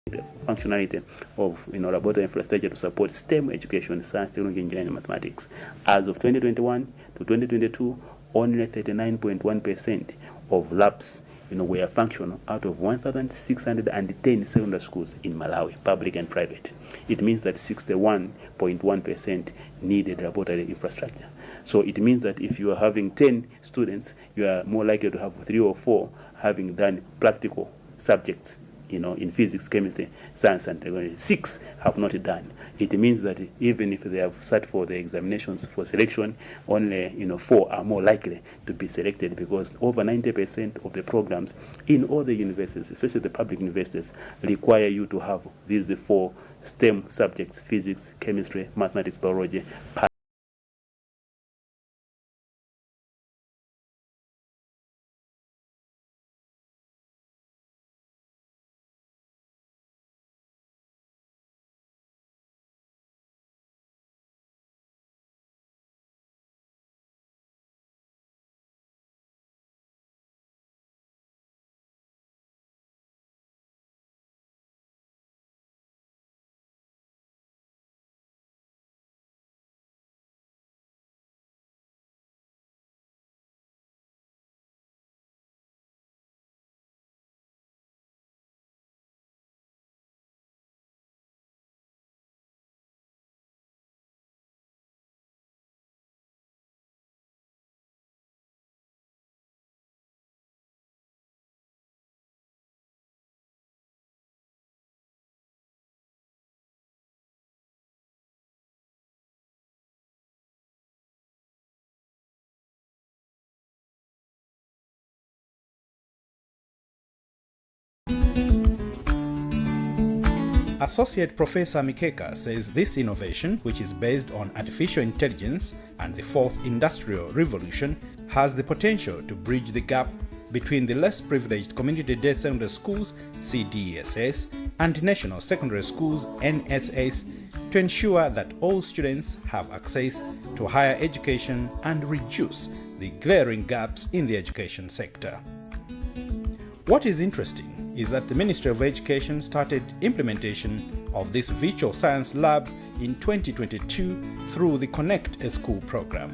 the functionality of laboratory infrastructure to support STEM education, science, technology, engineering, and mathematics. As of 2021 to 2022, only 39.1% of labs were functional out of 1,610 secondary schools in Malawi, public and private. It means that 61.1% needed laboratory infrastructure. So it means that if you are having 10 students, you are more likely to have 3 or 4 having done practical subjects, in physics, chemistry, science, and technology. 6 have not done. It means that even if they have sat for the examinations for selection, only 4 are more likely to be selected, because over 90% of the programs in all the universities, especially the public universities, require you to have these 4 STEM subjects: physics, chemistry, mathematics, biology. Associate Professor Mikeka says this innovation, which is based on artificial intelligence and the fourth industrial revolution, has the potential to bridge the gap between the less privileged community day secondary schools (CDSS) and national secondary schools (NSS) to ensure that all students have access to higher education and reduce the glaring gaps in the education sector. What is interesting is that the Ministry of Education started implementation of this virtual science lab in 2022 through the Connect a School program.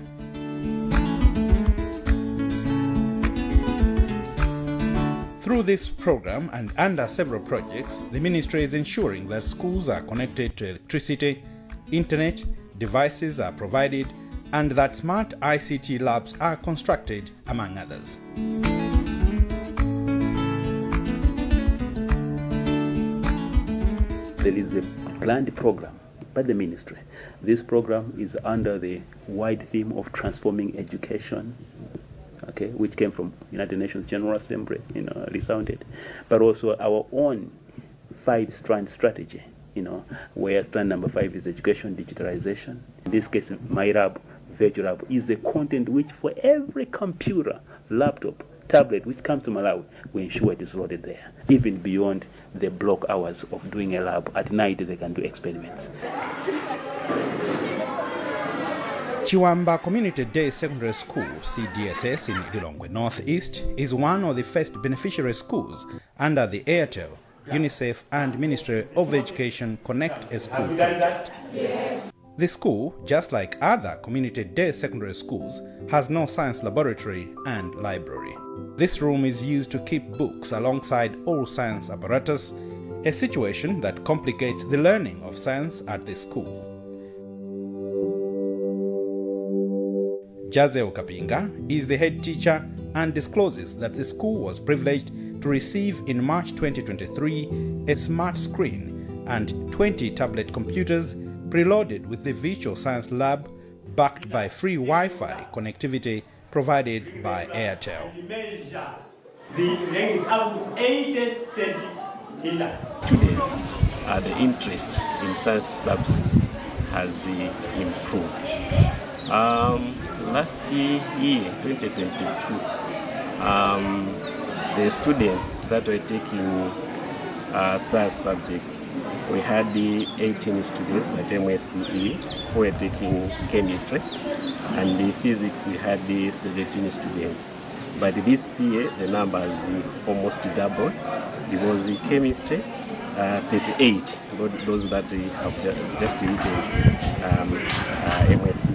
Through this program and under several projects, the ministry is ensuring that schools are connected to electricity, internet, devices are provided, and that smart ICT labs are constructed, among others. There is a planned program by the ministry. This program is under the wide theme of transforming education, which came from United Nations General Assembly, resounded, but also our own 5-strand strategy, where strand number 5 is education digitalization. In this case, My Lab, Virtual Lab, is the content which for every computer, laptop, tablet which comes to Malawi, we ensure it is loaded there. Even beyond the block hours of doing a lab, at night they can do experiments. Chiwamba Community Day Secondary School, CDSS, in Lilongwe Northeast, is one of the first beneficiary schools under the Airtel, UNICEF and Ministry of Education Connect a School project. Yes. The school, just like other community day secondary schools, has no science laboratory and library. This room is used to keep books alongside all science apparatus, a situation that complicates the learning of science at the school. Jazel Kapinga is the head teacher and discloses that the school was privileged to receive in March 2023 a smart screen and 20 tablet computers preloaded with the virtual science lab backed by free Wi-Fi connectivity provided by Airtel. The length up to 80 centimeters. Students, the interest in science subjects has improved. Last year, 2022, the students that were taking science subjects, we had the 18 students at MSCE who were taking chemistry, and the physics we had the 17 students. But this year the numbers almost doubled, because the chemistry 38, those that they have just written MSCE.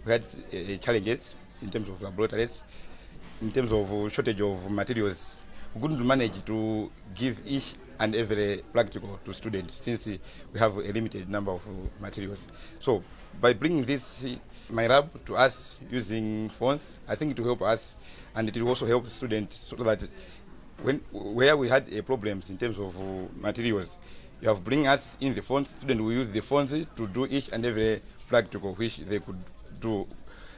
We had challenges in terms of laboratories, in terms of shortage of materials. We couldn't manage to give each and every practical to students since we have a limited number of materials. So by bringing this my lab to us using phones, I think it will help us, and it will also help students so that where we had problems in terms of materials, you have bring us in the phones. Students will use the phones to do each and every practical which they could do.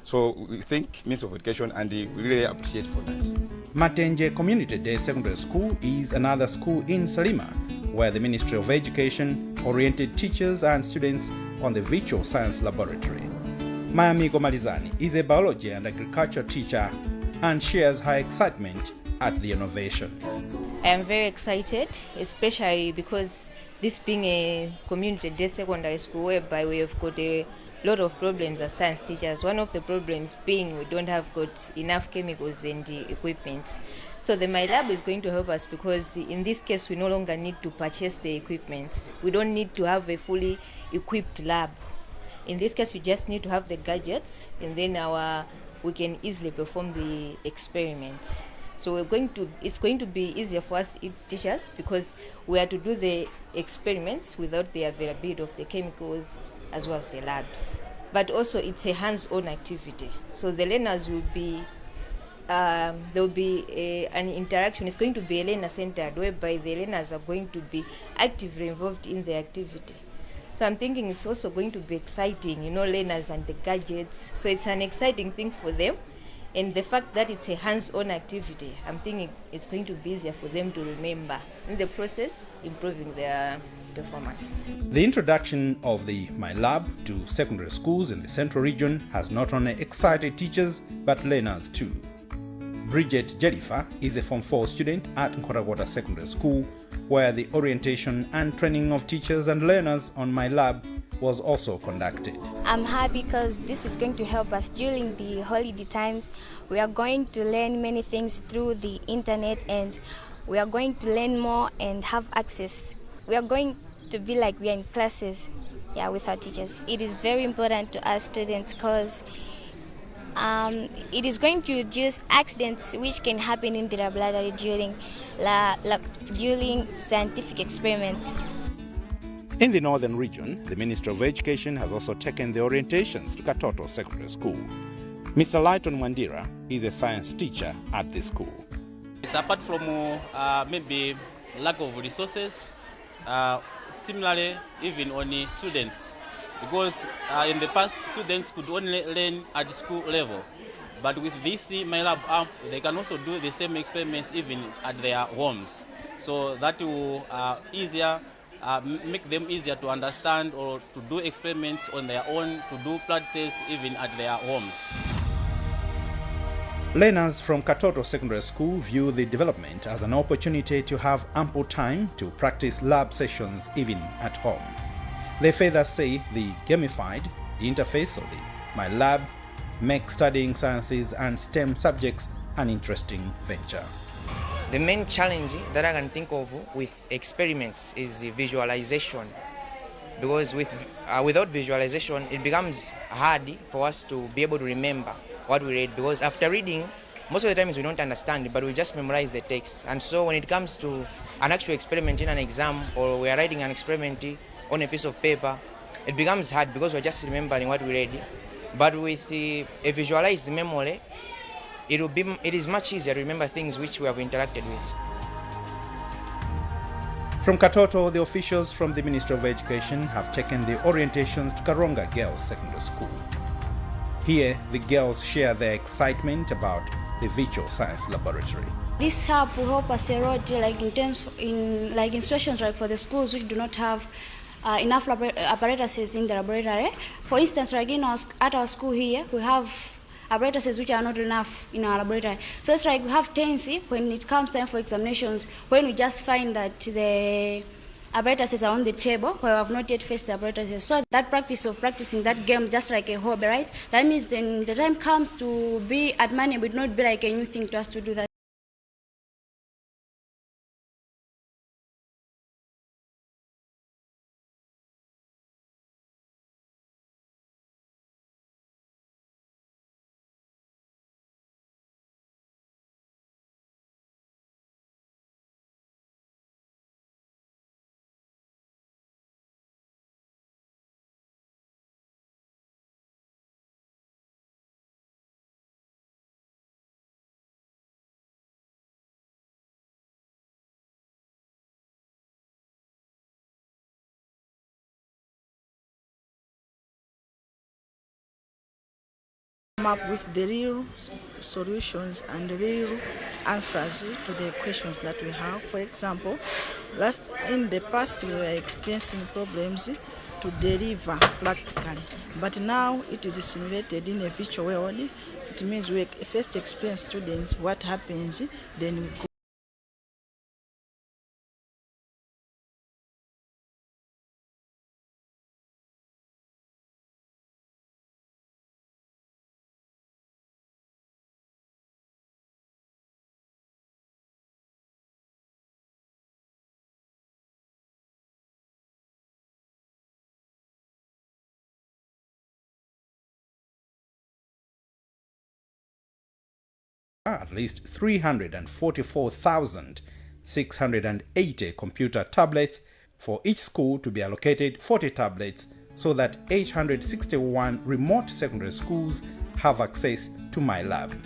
So we think means of education, and we really appreciate for that. Matenje Community Day Secondary School is another school in Salima where the Ministry of Education oriented teachers and students on the virtual science laboratory. Mayamigo Malizani is a biology and agriculture teacher and shares her excitement at the innovation. I am very excited, especially because this being a community day secondary school whereby we have got a lot of problems as science teachers. One of the problems being we don't have got enough chemicals and equipment. So the My Lab is going to help us because in this case we no longer need to purchase the equipment. We don't need to have a fully equipped lab. In this case we just need to have the gadgets, and then we can easily perform the experiments. So it's going to be easier for us teachers because we are to do the experiments without the availability of the chemicals as well as the labs. But also it's a hands-on activity. So the learners will be, there will be an interaction. It's going to be a learner-centered whereby the learners are going to be actively involved in the activity. So I'm thinking it's also going to be exciting, learners and the gadgets. So it's an exciting thing for them. And the fact that it's a hands-on activity, I'm thinking it's going to be easier for them to remember. In the process, improving their performance. The introduction of the My Lab to secondary schools in the Central Region has not only excited teachers, but learners too. Bridget Jennifer is a Form 4 student at Nkoragota Secondary School, where the orientation and training of teachers and learners on My Lab was also conducted. I'm happy because this is going to help us during the holiday times. We are going to learn many things through the internet, and we are going to learn more and have access. We are going to be like we are in classes with our teachers. It is very important to us students because it is going to reduce accidents which can happen in the laboratory during scientific experiments. In the Northern Region, the Ministry of Education has also taken the orientations to Katoto Secondary School. Mr. Lighton Wandira is a science teacher at the school. It's apart from maybe lack of resources, similarly even on the students, because in the past students could only learn at school level, but with this My Lab app they can also do the same experiments even at their homes. So that will make them easier to understand or to do experiments on their own, to do blood tests even at their homes. Learners from Katoto Secondary School view the development as an opportunity to have ample time to practice lab sessions even at home. They further say the gamified interface of the My Lab makes studying sciences and STEM subjects an interesting venture. The main challenge that I can think of with experiments is visualization, because without visualization it becomes hard for us to be able to remember what we read, because after reading most of the times we don't understand, but we just memorize the text. And so when it comes to an actual experiment in an exam, or we are writing an experiment on a piece of paper, it becomes hard because we're just remembering what we read. But with a visualized memory, it is much easier to remember things which we have interacted with. From Katoto, the officials from the Ministry of Education have taken the orientations to Karonga Girls Secondary School. Here, the girls share their excitement about the virtual science laboratory. This hub will help us a lot, like in situations like for the schools which do not have enough apparatuses in the laboratory. For instance, like at our school here, we have apparatuses which are not enough in our laboratory. So it's like we have tendency when it comes time for examinations, when we just find that the apparatuses are on the table where we have not yet faced the apparatuses. So that practice of practicing that game just like a hobby, right? That means then the time comes to be at money, it would not be like a new thing to us to do that. Up with the real solutions and real answers to the questions that we have. For example, in the past we were experiencing problems to deliver practically, but now it is simulated in a virtual world. It means we first experience students what happens, then we go. At least 344,680 computer tablets for each school to be allocated 40 tablets so that 861 remote secondary schools have access to My Lab.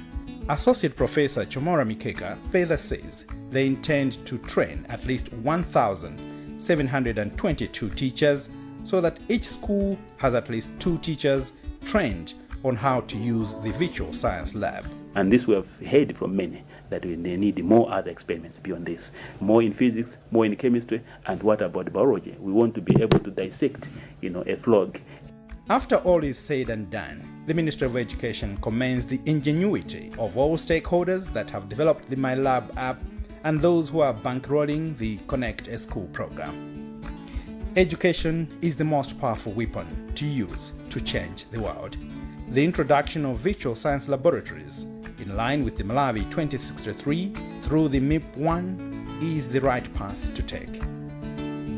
Associate Professor Chomora Mikeka further says they intend to train at least 1,722 teachers so that each school has at least 2 teachers trained on how to use the virtual science lab. And this we have heard from many, that they need more other experiments beyond this. More in physics, more in chemistry, and what about biology? We want to be able to dissect, a frog. After all is said and done, the Ministry of Education commends the ingenuity of all stakeholders that have developed the My Lab app and those who are bankrolling the Connect a School program. Education is the most powerful weapon to use to change the world. The introduction of virtual science laboratories, in line with the Malawi 2063 through the MIP1, is the right path to take.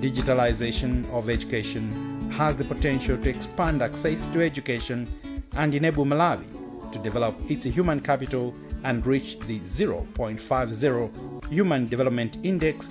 Digitalization of education has the potential to expand access to education and enable Malawi to develop its human capital and reach the 0.50 Human Development Index